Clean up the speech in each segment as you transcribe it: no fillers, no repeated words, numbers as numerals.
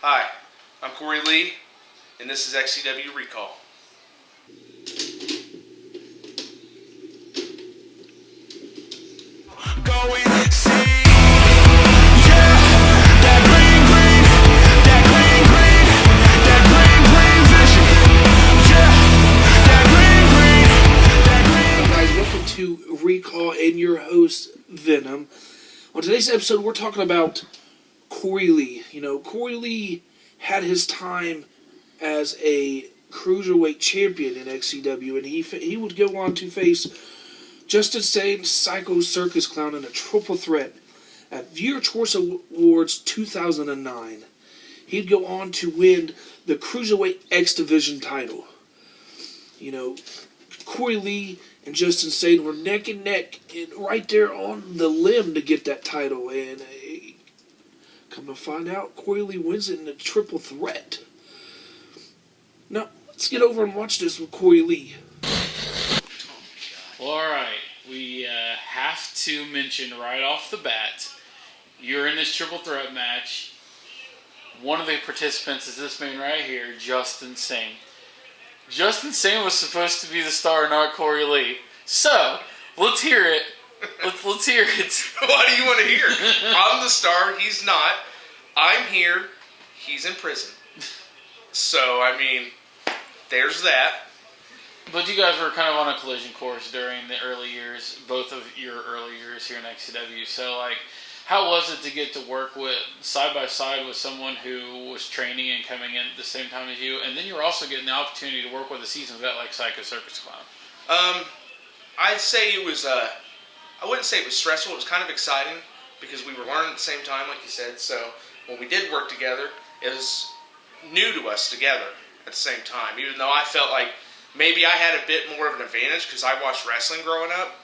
Hi, I'm Corey Lee, and this is XCW Recall. Going see, yeah, that green vision, yeah, that green. Guys, welcome to Recall and your host, Venom. On today's episode, we're talking about Corey Lee. You know, Corey Lee had his time as a Cruiserweight champion in XCW, and he would go on to face Justin Sane, Psycho Circus Clown in a triple threat at Viewer Choice Awards 2009. He'd go on to win the Cruiserweight X Division title. You know, Corey Lee and Justin Sane were neck and neck and right there on the limb to get that title. And come to find out, Corey Lee wins it in a triple threat. Now, let's get over and watch this with Corey Lee. Well, alright, we have to mention right off the bat, you're in this triple threat match. One of the participants is this man right here, Justin Sane. Justin Sane was supposed to be the star, not Corey Lee. So, let's hear it. Let's hear it. What do you want to hear? I'm the star, he's not. I'm here, he's in prison. So, I mean, there's that. But you guys were kind of on a collision course during the early years, both of your early years here in XCW. So, like, how was it to get to work with side by side with someone who was training and coming in at the same time as you, and then you were also getting the opportunity to work with a seasoned vet like Psycho Circus Clown? I'd say it was, I wouldn't say it was stressful, it was kind of exciting because we were learning at the same time, like you said. So when we did work together, it was new to us together at the same time, even though I felt like maybe I had a bit more of an advantage because I watched wrestling growing up.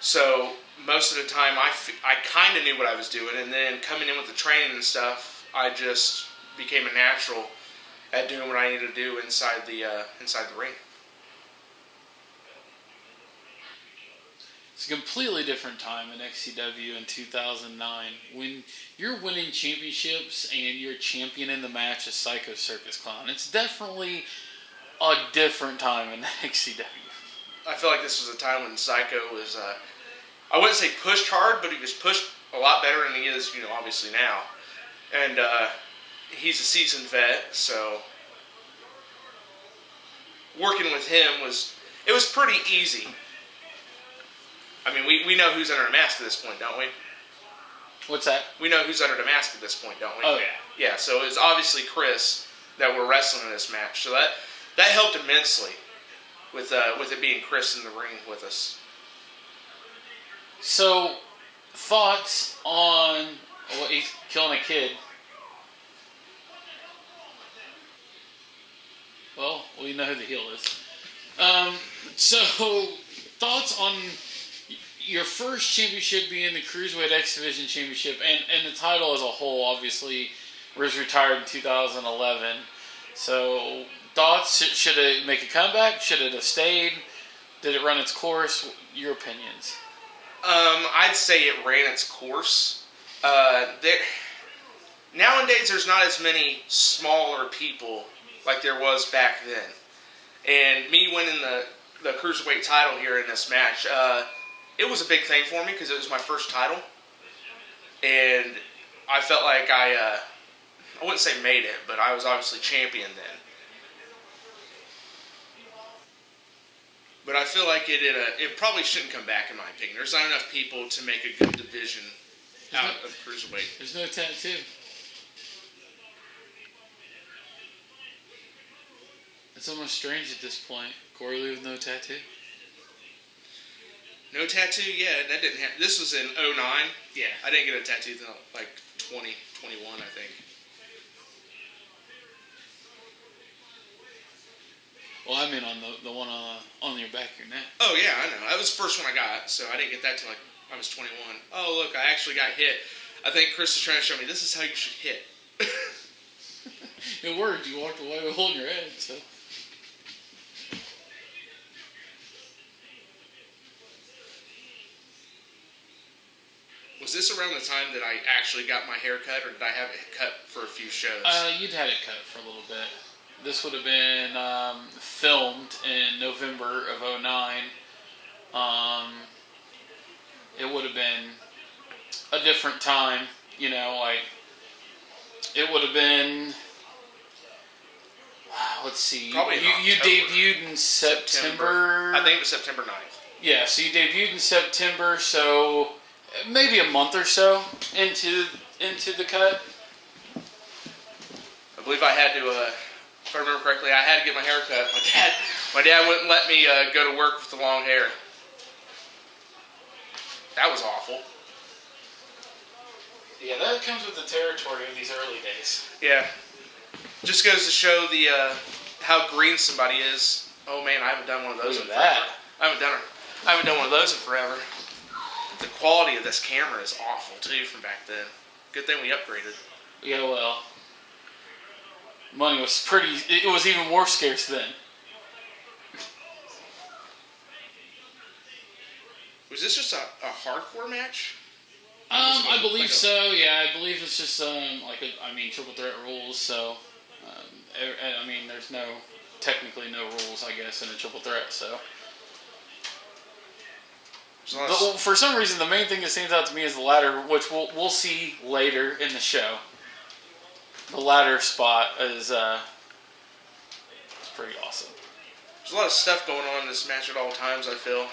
So most of the time I kind of knew what I was doing, and then coming in with the training and stuff, I just became a natural at doing what I needed to do inside the ring. It's a completely different time in XCW in 2009 when you're winning championships and you're championing the match as Psycho Circus Clown. It's definitely a different time in XCW. I feel like this was a time when Psycho was, I wouldn't say pushed hard, but he was pushed a lot better than he is, obviously now. And he's a seasoned vet, so working with him was pretty easy. I mean, we know who's under the mask at this point, don't we? What's that? We know who's under the mask at this point, don't we? Oh, yeah. Yeah, so it's obviously Chris that we're wrestling in this match. So that helped immensely with it being Chris in the ring with us. So, thoughts on he's killing a kid? Well, we know who the heel is. So, thoughts on your first championship being the Cruiserweight X Division Championship, and the title as a whole, obviously, was retired in 2011. So, thoughts? Should it make a comeback? Should it have stayed? Did it run its course? Your opinions? I'd say it ran its course. Nowadays, there's not as many smaller people like there was back then. And me winning the Cruiserweight title here in this match, it was a big thing for me because it was my first title. And I felt like I wouldn't say made it, but I was obviously champion then. But I feel like it probably shouldn't come back, in my opinion. There's not enough people to make a good division out of Cruiserweight. There's no tattoo. It's almost strange at this point. Corey Lee with no tattoo. No tattoo? Yeah, that didn't happen. This was in 2009. Yeah. I didn't get a tattoo until like 2021, I think. Well, I mean on the one on your back of your neck. Oh, yeah, I know. That was the first one I got, so I didn't get that till like I was 21. Oh, look, I actually got hit. I think Chris is trying to show me this is how you should hit. It worked. You walked away holding your head, so. Was this around the time that I actually got my hair cut, or did I have it cut for a few shows? You'd had it cut for a little bit. This would have been filmed in November of 2009. It would have been a different time, you know, like, it would have been, let's see, Probably you debuted in September. I think it was September 9th. Yeah, so you debuted in September, so maybe a month or so into the cut. I believe I had to, if I remember correctly, I had to get my hair cut. My dad wouldn't let me go to work with the long hair. That was awful. Yeah, that comes with the territory of these early days. Yeah. Just goes to show the how green somebody is. Oh man, I haven't done one of those in Look at forever. I haven't done one of those in forever. The quality of this camera is awful too from back then. Good thing we upgraded. Yeah, well, money was it was even more scarce then. Was this just a hardcore match? I believe so. Yeah, I believe it's just triple threat rules. So, I mean, there's technically no rules, I guess, in a triple threat. So, for some reason, the main thing that stands out to me is the ladder, which we'll see later in the show. The ladder spot is it's pretty awesome. There's a lot of stuff going on in this match at all times, I feel.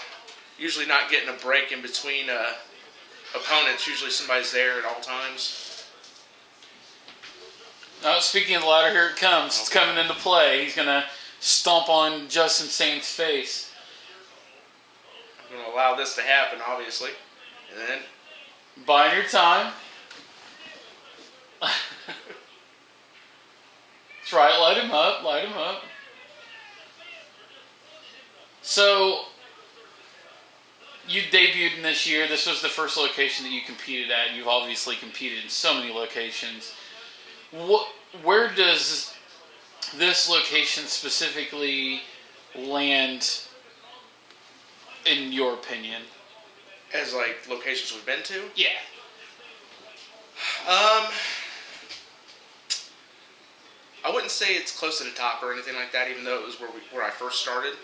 Usually not getting a break in between opponents. Usually somebody's there at all times. Speaking of the ladder, here it comes. It's coming into play. He's going to stomp on Justin Sane's face. I'm going to allow this to happen, obviously. And then... Buying your time. That's right. Light him up. Light him up. So... You debuted in this year. This was the first location that you competed at. You've obviously competed in so many locations. Where does this location specifically land, in your opinion? As like locations we've been to? Yeah. I wouldn't say it's close to the top or anything like that, even though it was where I first started.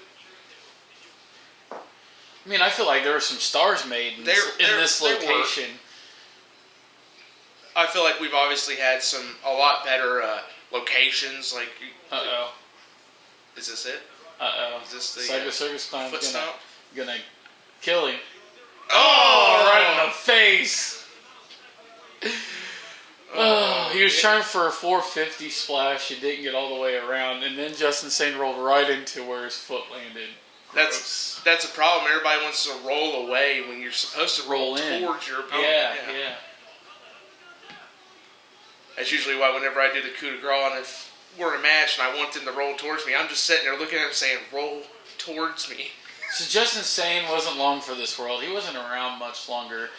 I mean, I feel like there were some stars made in this location. I feel like we've obviously had a lot better locations. Like, is this it? Is this the Circus Clown's foot stomp? Gonna kill him. Oh, right in the face. He was trying for a 450 splash. He didn't get all the way around, and then Justin Sane rolled right into where his foot landed. That's a problem. Everybody wants to roll away when you're supposed to roll towards your opponent. Yeah. That's usually why whenever I do the coup de grace, and if we're in a match and I want them to roll towards me, I'm just sitting there looking at them saying, roll towards me. So Justin Sane wasn't long for this world. He wasn't around much longer.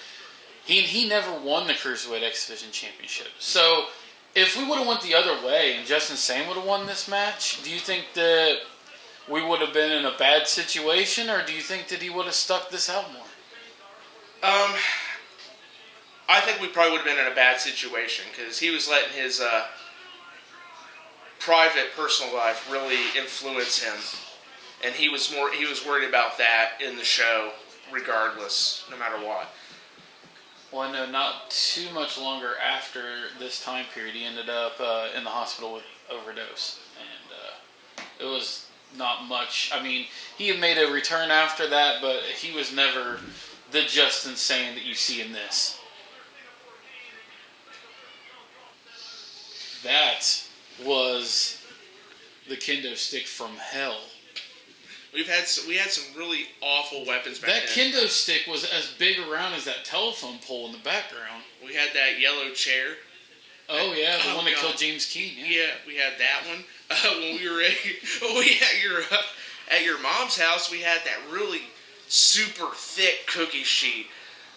He never won the Cruiserweight X Division Championship. So if we would have went the other way and Justin Sane would have won this match, do you think that we would have been in a bad situation, or do you think that he would have stuck this out more? I think we probably would have been in a bad situation because he was letting his private, personal life really influence him, and he was worried about that in the show, regardless, no matter what. Well, I know not too much longer after this time period, he ended up in the hospital with overdose, and it was not much. I mean, he had made a return after that, but he was never the Justin Sane that you see in this. That was the kendo stick from hell. We had some really awful weapons back then. That kendo stick was as big around as that telephone pole in the background. We had that yellow chair. Oh yeah, the one that killed James Keane. Yeah, we had that one. When we were at your mom's house, we had that really super thick cookie sheet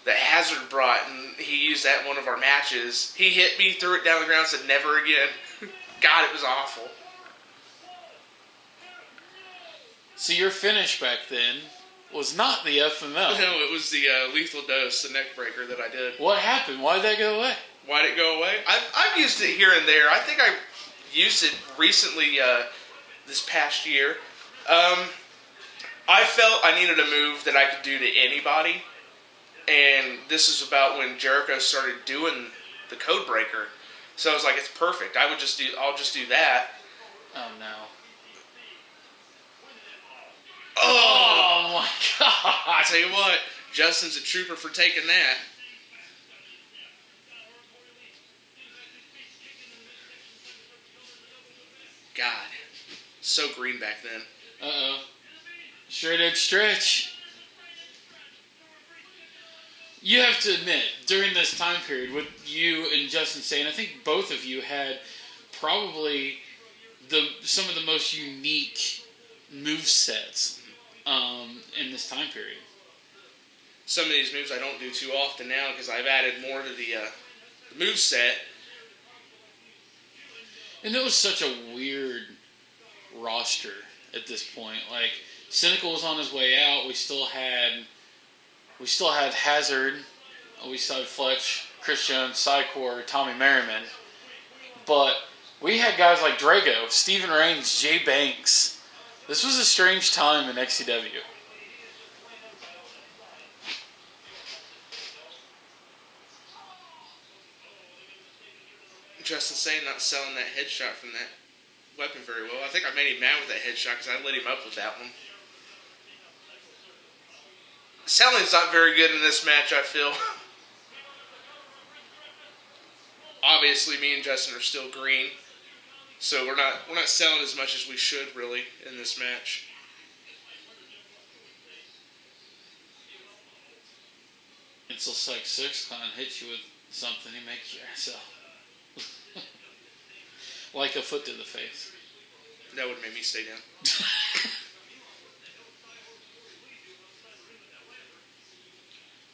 that Hazard brought, and he used that in one of our matches. He hit me, threw it down the ground, said never again. God, it was awful. So your finish back then was not the FML. No, it was the lethal dose, the neck breaker that I did. What happened? Why did that go away? Why'd it go away? I've used it here and there. I think I used it recently this past year. I felt I needed a move that I could do to anybody. And this is about when Jericho started doing the code breaker. So I was like, it's perfect. I'll just do that. Oh, no. Oh my God. I tell you what, Justin's a trooper for taking that. God, so green back then. Uh-oh. Straight edge stretch. You have to admit, during this time period, with you and Justin Sane, I think both of you had probably some of the most unique move sets in this time period. Some of these moves I don't do too often now because I've added more to the move set. And it was such a weird roster at this point. Like, Cynical was on his way out. We still had Hazard. We still had Fletch, Chris Jones, Psychor, Tommy Merriman. But we had guys like Drago, Stephen Reigns, Jay Banks. This was a strange time in XCW. Justin Sane not selling that headshot from that weapon very well. I think I made him mad with that headshot because I lit him up with that one. Selling's not very good in this match, I feel. Obviously, me and Justin are still green, so we're not selling as much as we should really in this match. Until Psych 6 Clown hits you with something, he makes your ass up. Like a foot to the face. That would have made me stay down.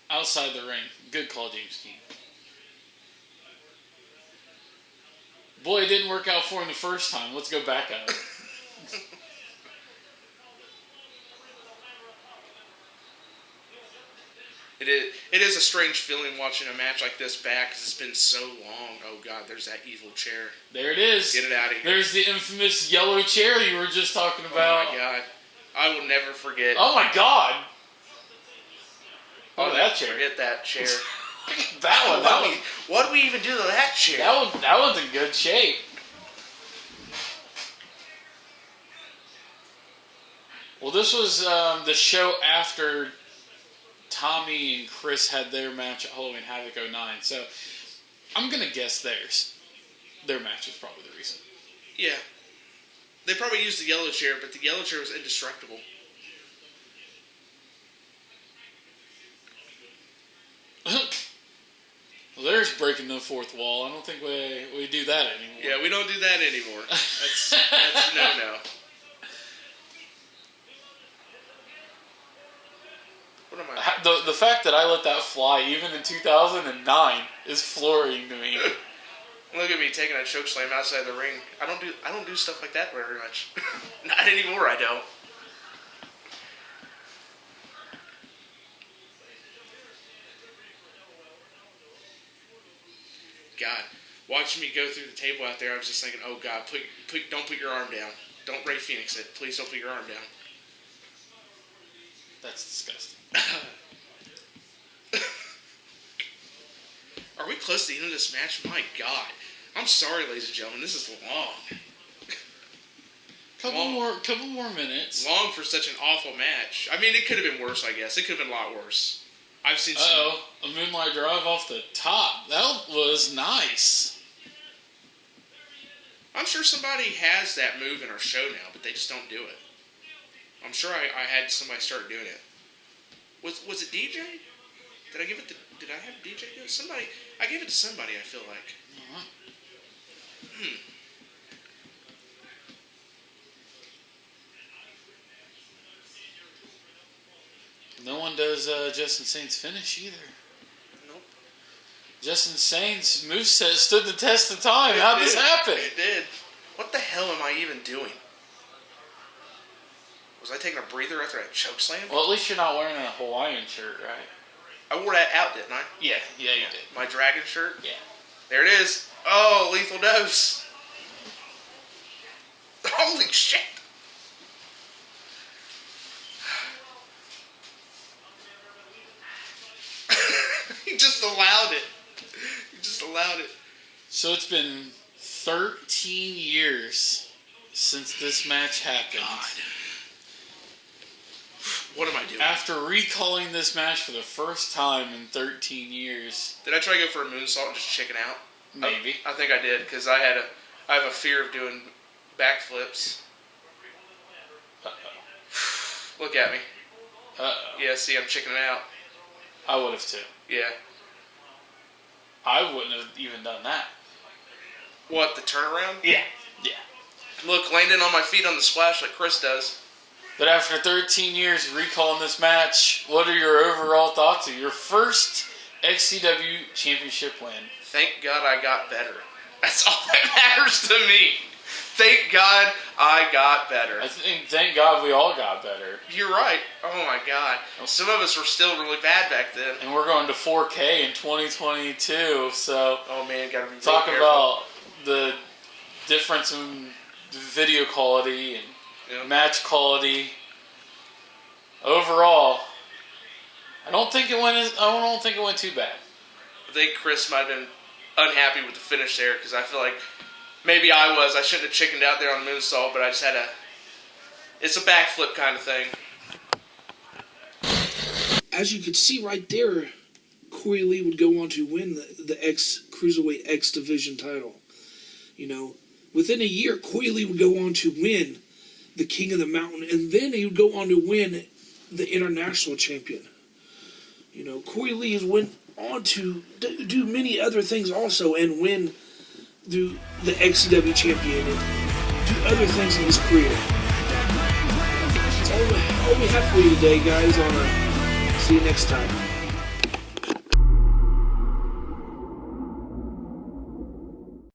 Outside the ring. Good call, James Keane. Boy, it didn't work out for him the first time. Let's go back at it. It is a strange feeling watching a match like this back because it's been so long. Oh, God, there's that evil chair. There it is. Get it out of here. There's the infamous yellow chair you were just talking about. Oh, my God. I will never forget. Oh, my God. Oh, that chair. Forget that chair. that one. What do we even do to that chair? That one's in good shape. Well, this was the show after Tommy and Chris had their match at Halloween Havoc 09. So I'm going to guess their match was probably the reason. Yeah. They probably used the yellow chair, but the yellow chair was indestructible. Well, there's breaking the fourth wall. I don't think we do that anymore. Yeah, we don't do that anymore. That's no. What am I? The fact that I let that fly even in 2009 is flooring to me. Look at me taking a choke slam outside the ring. I don't do stuff like that very much. Not anymore. I don't. God, watching me go through the table out there, I was just thinking, oh God, don't put your arm down. Don't Ray Phoenix it. Please don't put your arm down. That's disgusting. Are we close to the end of this match? My God. I'm sorry, ladies and gentlemen. This is long. Couple more minutes. Long for such an awful match. I mean, it could have been worse, I guess. It could have been a lot worse. I've seen some... a Moonlight Drive off the top. That was nice. I'm sure somebody has that move in our show now, but they just don't do it. I'm sure I had somebody start doing it. Was it DJ? Did I give it to... Did I have DJ do it? Somebody... I gave it to somebody, I feel like. No one does Justin Sane's finish either. Nope. Justin Sane's moveset stood the test of time. How'd this happen? It did. What the hell am I even doing? Was I taking a breather after I chokeslammed? Well, at least you're not wearing a Hawaiian shirt, right? I wore that out, didn't I? Yeah, you did. My dragon shirt? Yeah. There it is. Oh, lethal dose. Holy shit. He just allowed it. He just allowed it. So it's been 13 years since this match happened. God. What am I doing? After recalling this match for the first time in 13 years. Did I try to go for a moonsault and just chicken out? Maybe. I think I did, because I have a fear of doing backflips. Uh-oh. Look at me. Uh-oh. Yeah, see, I'm chickening out. I would have too. Yeah. I wouldn't have even done that. What, the turnaround? Yeah. Yeah. Look, landing on my feet on the splash like Chris does. But after 13 years of recalling this match, what are your overall thoughts of your first XCW Championship win? Thank God I got better. That's all that matters to me. Thank God I got better. I think, thank God we all got better. You're right. Oh my God. Some of us were still really bad back then. And we're going to 4K in 2022, so Oh man, gotta be talk real careful. about the difference in video quality and match quality. Overall, I don't think it went too bad. I think Chris might have been unhappy with the finish there, because I feel like maybe I shouldn't have chickened out there on the moonsault, but I just had it's a backflip kind of thing. As you could see right there, Corey Lee would go on to win the Cruiserweight X Division title. You know, within a year, Corey Lee would go on to win the King of the Mountain, and then he would go on to win the International Champion. You know, Corey Lee has went on to do many other things also, and win the XCW Champion and do other things in his career. That's all we have for you today, guys. See you next time.